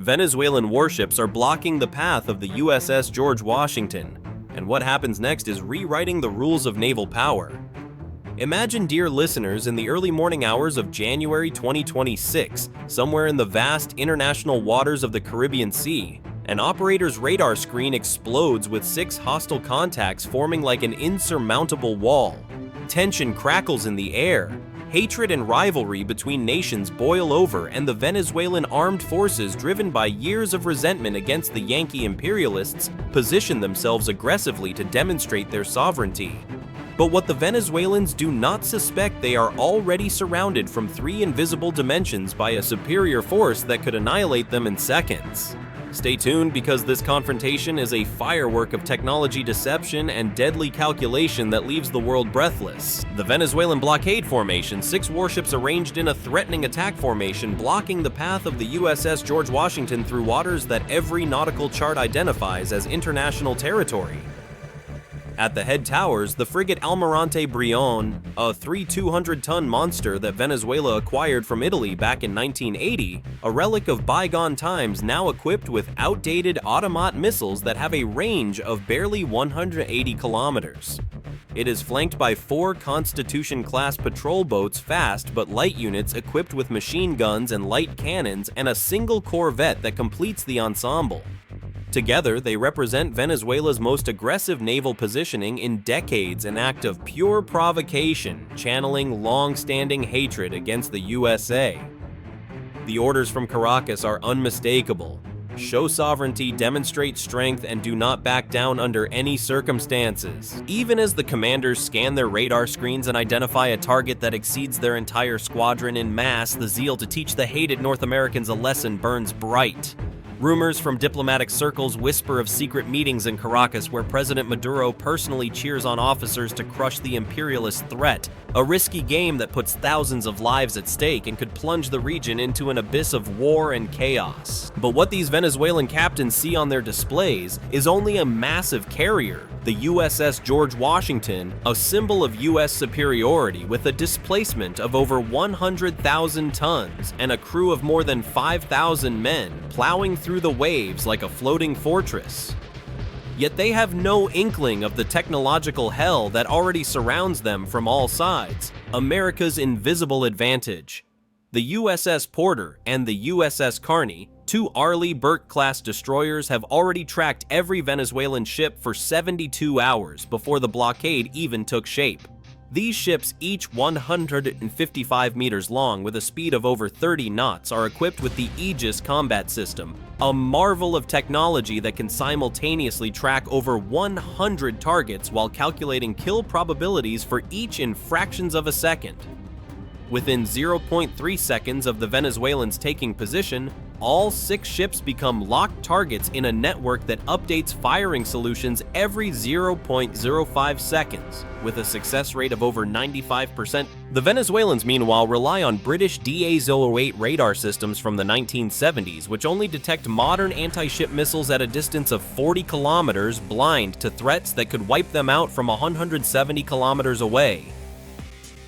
Venezuelan warships are blocking the path of the USS George Washington, and what happens next is rewriting the rules of naval power. Imagine, dear listeners, in the early morning hours of January 2026, somewhere in the vast international waters of the Caribbean Sea, an operator's radar screen explodes with 6 hostile contacts forming like an insurmountable wall. Tension crackles in the air. Hatred and rivalry between nations boil over, and the Venezuelan armed forces, driven by years of resentment against the Yankee imperialists, position themselves aggressively to demonstrate their sovereignty. But what the Venezuelans do not suspect, they are already surrounded from 3 invisible dimensions by a superior force that could annihilate them in seconds. Stay tuned, because this confrontation is a firework of technology deception and deadly calculation that leaves the world breathless. The Venezuelan blockade formation, 6 warships arranged in a threatening attack formation, blocking the path of the USS George Washington through waters that every nautical chart identifies as international territory. At the head towers, the frigate Almirante Brion, a 200-ton monster that Venezuela acquired from Italy back in 1980, a relic of bygone times now equipped with outdated automat missiles that have a range of barely 180 kilometers. It is flanked by 4 Constitution-class patrol boats, fast but light units equipped with machine guns and light cannons, and a single corvette that completes the ensemble. Together, they represent Venezuela's most aggressive naval positioning in decades, an act of pure provocation, channeling long-standing hatred against the USA. The orders from Caracas are unmistakable. Show sovereignty, demonstrate strength, and do not back down under any circumstances. Even as the commanders scan their radar screens and identify a target that exceeds their entire squadron in mass, the zeal to teach the hated North Americans a lesson burns bright. Rumors from diplomatic circles whisper of secret meetings in Caracas where President Maduro personally cheers on officers to crush the imperialist threat, a risky game that puts thousands of lives at stake and could plunge the region into an abyss of war and chaos. But what these Venezuelan captains see on their displays is only a massive carrier, the USS George Washington, a symbol of US superiority with a displacement of over 100,000 tons and a crew of more than 5,000 men plowing through the waves like a floating fortress. Yet they have no inkling of the technological hell that already surrounds them from all sides, America's invisible advantage. The USS Porter and the USS Carney, 2 Arleigh Burke-class destroyers, have already tracked every Venezuelan ship for 72 hours before the blockade even took shape. These ships, each 155 meters long with a speed of over 30 knots, are equipped with the Aegis combat system, a marvel of technology that can simultaneously track over 100 targets while calculating kill probabilities for each in fractions of a second. Within 0.3 seconds of the Venezuelans taking position, all 6 ships become locked targets in a network that updates firing solutions every 0.05 seconds, with a success rate of over 95%. The Venezuelans, meanwhile, rely on British DA-08 radar systems from the 1970s, which only detect modern anti-ship missiles at a distance of 40 kilometers, blind to threats that could wipe them out from 170 kilometers away.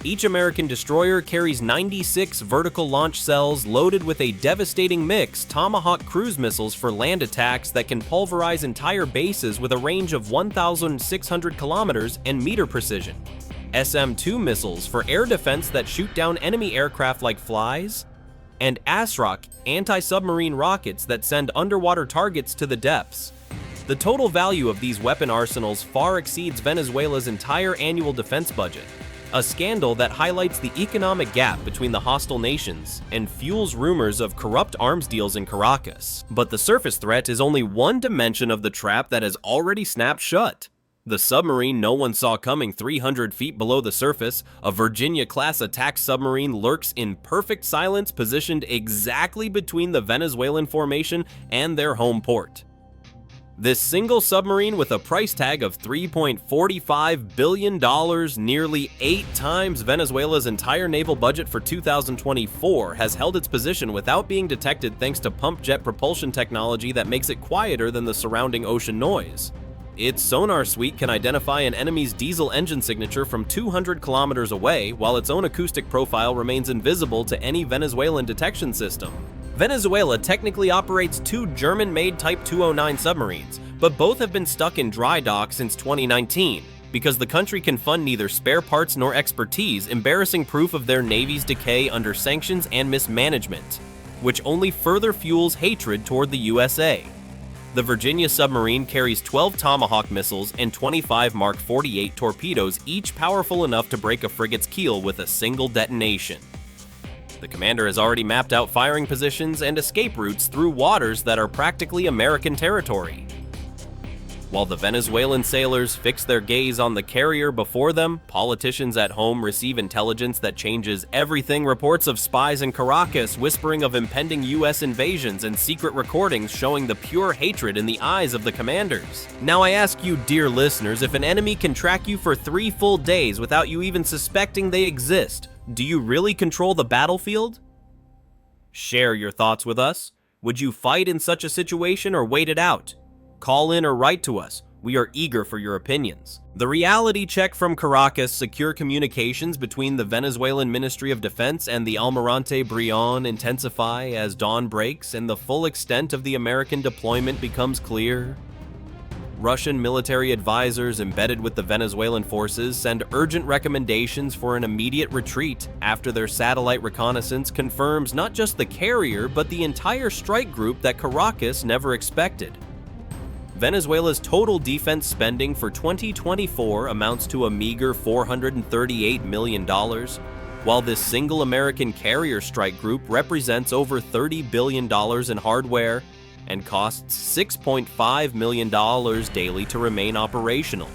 Each American destroyer carries 96 vertical launch cells loaded with a devastating mix Tomahawk cruise missiles for land attacks that can pulverize entire bases with a range of 1,600 kilometers and meter precision, SM-2 missiles for air defense that shoot down enemy aircraft like flies, and ASROC anti-submarine rockets that send underwater targets to the depths. The total value of these weapon arsenals far exceeds Venezuela's entire annual defense budget, a scandal that highlights the economic gap between the hostile nations and fuels rumors of corrupt arms deals in Caracas. But the surface threat is only one dimension of the trap that has already snapped shut. The submarine no one saw coming 300 feet below the surface, a Virginia-class attack submarine, lurks in perfect silence, positioned exactly between the Venezuelan formation and their home port. This single submarine, with a price tag of $3.45 billion, nearly 8 times Venezuela's entire naval budget for 2024, has held its position without being detected thanks to pump jet propulsion technology that makes it quieter than the surrounding ocean noise. Its sonar suite can identify an enemy's diesel engine signature from 200 kilometers away, while its own acoustic profile remains invisible to any Venezuelan detection system. Venezuela technically operates two German-made Type 209 submarines, but both have been stuck in dry dock since 2019, because the country can fund neither spare parts nor expertise, embarrassing proof of their navy's decay under sanctions and mismanagement, which only further fuels hatred toward the USA. The Virginia submarine carries 12 Tomahawk missiles and 25 Mark 48 torpedoes, each powerful enough to break a frigate's keel with a single detonation. The commander has already mapped out firing positions and escape routes through waters that are practically American territory. While the Venezuelan sailors fix their gaze on the carrier before them, politicians at home receive intelligence that changes everything. Reports of spies in Caracas whispering of impending US invasions and secret recordings showing the pure hatred in the eyes of the commanders. Now I ask you, dear listeners, if an enemy can track you for 3 full days without you even suspecting they exist, do you really control the battlefield? Share your thoughts with us. Would you fight in such a situation or wait it out? Call in or write to us. We are eager for your opinions. The reality check from Caracas, secure communications between the Venezuelan Ministry of Defense and the Almirante Brion intensify as dawn breaks and the full extent of the American deployment becomes clear. Russian military advisors embedded with the Venezuelan forces send urgent recommendations for an immediate retreat after their satellite reconnaissance confirms not just the carrier but the entire strike group that Caracas never expected. Venezuela's total defense spending for 2024 amounts to a meager $438 million, while this single American carrier strike group represents over $30 billion in hardware and costs $6.5 million daily to remain operational.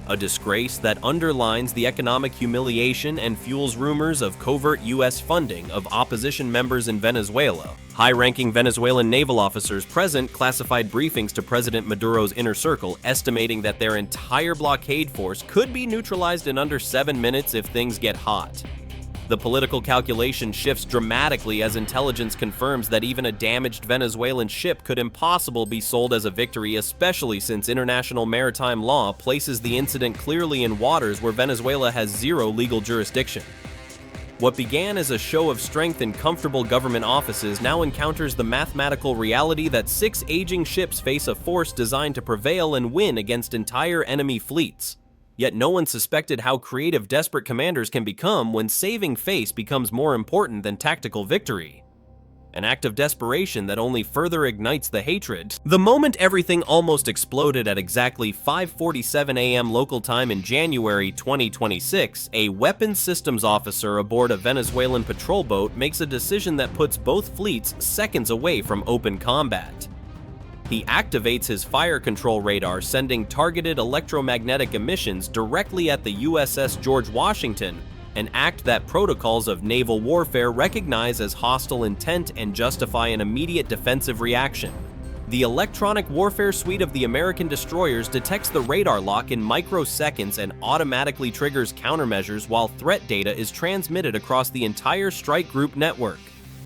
A disgrace that underlines the economic humiliation and fuels rumors of covert U.S. funding of opposition members in Venezuela. High-ranking Venezuelan naval officers present classified briefings to President Maduro's inner circle, estimating that their entire blockade force could be neutralized in under 7 minutes if things get hot. The political calculation shifts dramatically as intelligence confirms that even a damaged Venezuelan ship could impossibly be sold as a victory, especially since international maritime law places the incident clearly in waters where Venezuela has zero legal jurisdiction. What began as a show of strength in comfortable government offices now encounters the mathematical reality that 6 aging ships face a force designed to prevail and win against entire enemy fleets. Yet no one suspected how creative desperate commanders can become when saving face becomes more important than tactical victory. An act of desperation that only further ignites the hatred. The moment everything almost exploded at exactly 5:47 a.m. local time in January 2026, a weapons systems officer aboard a Venezuelan patrol boat makes a decision that puts both fleets seconds away from open combat. He activates his fire control radar, sending targeted electromagnetic emissions directly at the USS George Washington, an act that protocols of naval warfare recognize as hostile intent and justify an immediate defensive reaction. The electronic warfare suite of the American destroyers detects the radar lock in microseconds and automatically triggers countermeasures while threat data is transmitted across the entire strike group network.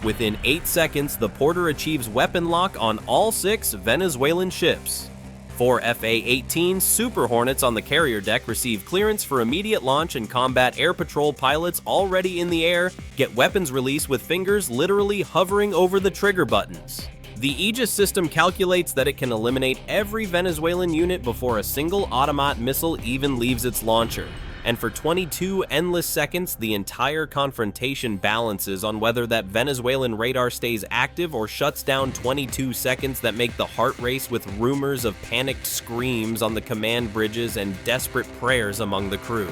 Within 8 seconds, the Porter achieves weapon lock on all 6 Venezuelan ships. 4 FA-18 Super Hornets on the carrier deck receive clearance for immediate launch, and combat air patrol pilots already in the air get weapons release with fingers literally hovering over the trigger buttons. The Aegis system calculates that it can eliminate every Venezuelan unit before a single automat missile even leaves its launcher. And for 22 endless seconds, the entire confrontation balances on whether that Venezuelan radar stays active or shuts down. 22 seconds that make the heart race with rumors of panicked screams on the command bridges and desperate prayers among the crew.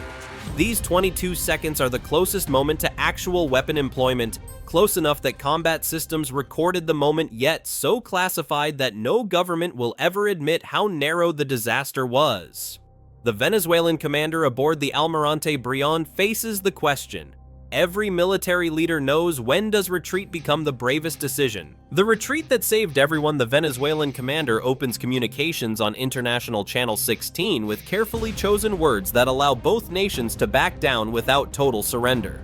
These 22 seconds are the closest moment to actual weapon employment, close enough that combat systems recorded the moment, yet so classified that no government will ever admit how narrow the disaster was. The Venezuelan commander aboard the Almirante Brion faces the question. Every military leader knows, when does retreat become the bravest decision? The retreat that saved everyone. The Venezuelan commander opens communications on International Channel 16 with carefully chosen words that allow both nations to back down without total surrender.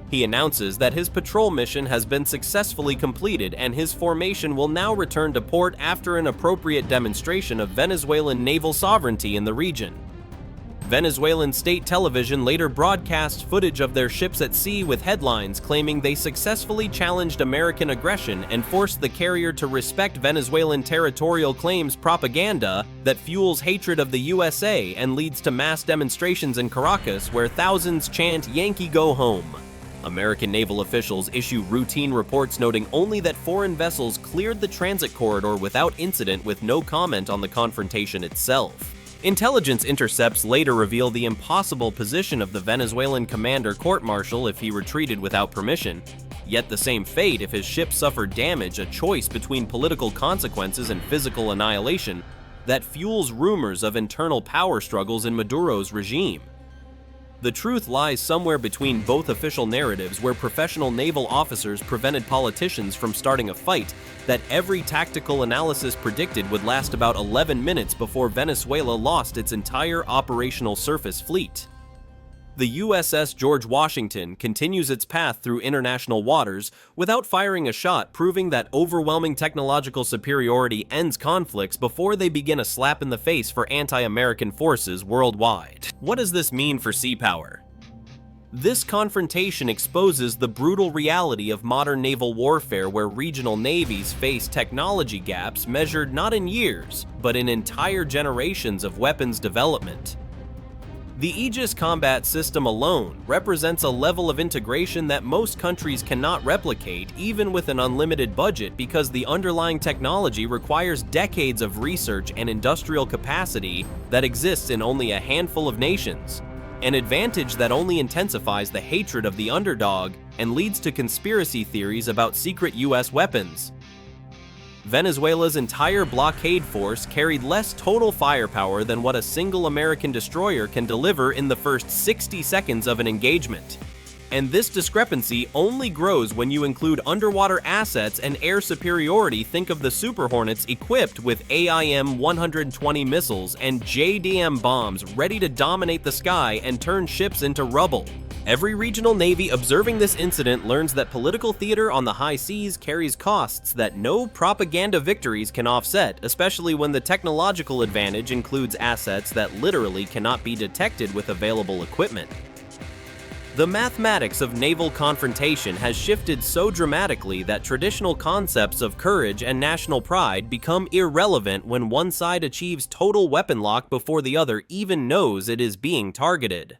He announces that his patrol mission has been successfully completed and his formation will now return to port after an appropriate demonstration of Venezuelan naval sovereignty in the region. Venezuelan state television later broadcast footage of their ships at sea with headlines claiming they successfully challenged American aggression and forced the carrier to respect Venezuelan territorial claims propaganda that fuels hatred of the USA and leads to mass demonstrations in Caracas where thousands chant "Yankee go home." American naval officials issue routine reports noting only that foreign vessels cleared the transit corridor without incident, with no comment on the confrontation itself. Intelligence intercepts later reveal the impossible position of the Venezuelan commander court-martial if he retreated without permission, yet the same fate if his ship suffered damage, a choice between political consequences and physical annihilation that fuels rumors of internal power struggles in Maduro's regime. The truth lies somewhere between both official narratives, where professional naval officers prevented politicians from starting a fight that every tactical analysis predicted would last about 11 minutes before Venezuela lost its entire operational surface fleet. The USS George Washington continues its path through international waters without firing a shot, proving that overwhelming technological superiority ends conflicts before they begin a slap in the face for anti-American forces worldwide. What does this mean for sea power? This confrontation exposes the brutal reality of modern naval warfare, where regional navies face technology gaps measured not in years, but in entire generations of weapons development. The Aegis combat system alone represents a level of integration that most countries cannot replicate, even with an unlimited budget, because the underlying technology requires decades of research and industrial capacity that exists in only a handful of nations, an advantage that only intensifies the hatred of the underdog and leads to conspiracy theories about secret US weapons. Venezuela's entire blockade force carried less total firepower than what a single American destroyer can deliver in the first 60 seconds of an engagement. And this discrepancy only grows when you include underwater assets and air superiority. Think of the Super Hornets equipped with AIM-120 missiles and JDM bombs ready to dominate the sky and turn ships into rubble. Every regional navy observing this incident learns that political theater on the high seas carries costs that no propaganda victories can offset, especially when the technological advantage includes assets that literally cannot be detected with available equipment. The mathematics of naval confrontation has shifted so dramatically that traditional concepts of courage and national pride become irrelevant when one side achieves total weapon lock before the other even knows it is being targeted.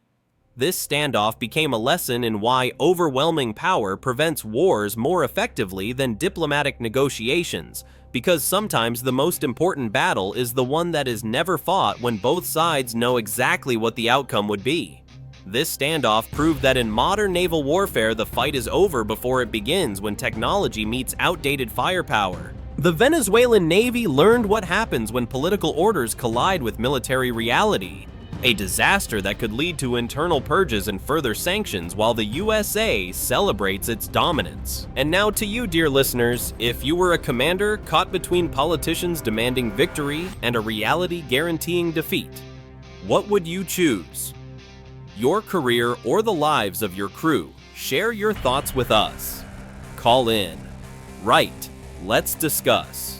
This standoff became a lesson in why overwhelming power prevents wars more effectively than diplomatic negotiations, because sometimes the most important battle is the one that is never fought when both sides know exactly what the outcome would be. This standoff proved that in modern naval warfare, the fight is over before it begins when technology meets outdated firepower. The Venezuelan Navy learned what happens when political orders collide with military reality. A disaster that could lead to internal purges and further sanctions, while the USA celebrates its dominance. And now to you, dear listeners, if you were a commander caught between politicians demanding victory and a reality guaranteeing defeat, what would you choose? Your career or the lives of your crew? Share your thoughts with us. Call in. Write. Let's discuss.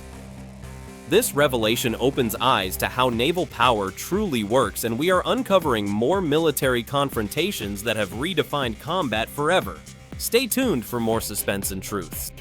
This revelation opens eyes to how naval power truly works, and we are uncovering more military confrontations that have redefined combat forever. Stay tuned for more suspense and truths.